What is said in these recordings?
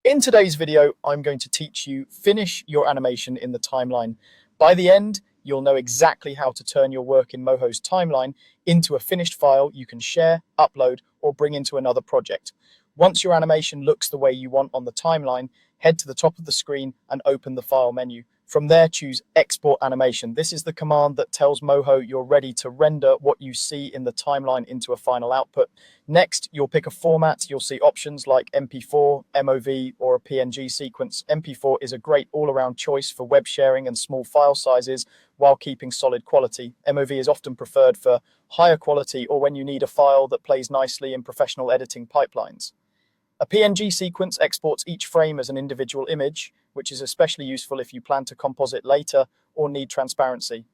In today's video, I'm going to teach you finish your animation in the timeline. By the end, you'll know exactly how to turn your work in Moho's timeline into a finished file you can share, upload, or bring into another project. Once your animation looks the way you want on the timeline, head to the top of the screen and open the File menu. From there, choose Export Animation. This is the command that tells Moho you're ready to render what you see in the timeline into a final output. Next, you'll pick a format. You'll see options like MP4, MOV, or a PNG sequence. MP4 is a great all-around choice for web sharing and small file sizes while keeping solid quality. MOV is often preferred for higher quality or when you need a file that plays nicely in professional editing pipelines. A PNG sequence exports each frame as an individual image, which is especially useful if you plan to composite later or need transparency.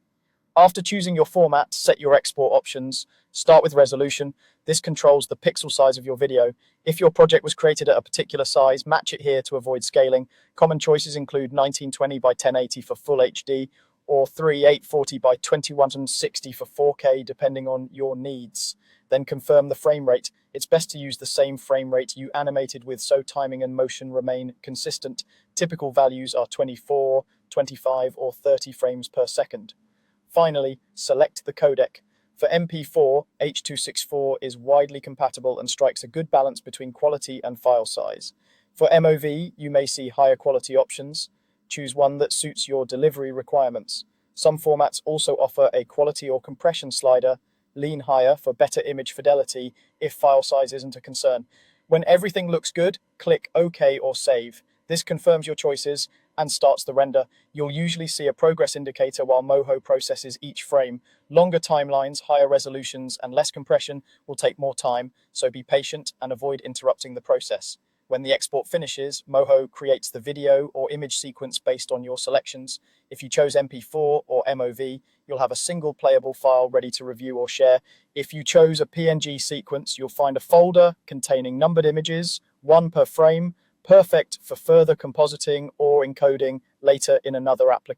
After choosing your format, set your export options. Start with resolution. This controls the pixel size of your video. If your project was created at a particular size, match it here to avoid scaling. Common choices include 1920 by 1080 for full HD or 3840 by 2160 for 4K, depending on your needs. Then confirm the frame rate. It's best to use the same frame rate you animated with so timing and motion remain consistent. Typical values are 24, 25, or 30 frames per second. Finally, select the codec. For MP4, H.264 is widely compatible and strikes a good balance between quality and file size. For MOV, you may see higher quality options. Choose one that suits your delivery requirements. Some formats also offer a quality or compression slider. Lean higher for better image fidelity if file size isn't a concern. When everything looks good, click OK or Save. This confirms your choices and starts the render. You'll usually see a progress indicator while Moho processes each frame. Longer timelines, higher resolutions, and less compression will take more time, so be patient and avoid interrupting the process. When the export finishes, Moho creates the video or image sequence based on your selections. If you chose MP4 or MOV, you'll have a single playable file ready to review or share. If you chose a PNG sequence, you'll find a folder containing numbered images, one per frame, perfect for further compositing or encoding later in another application.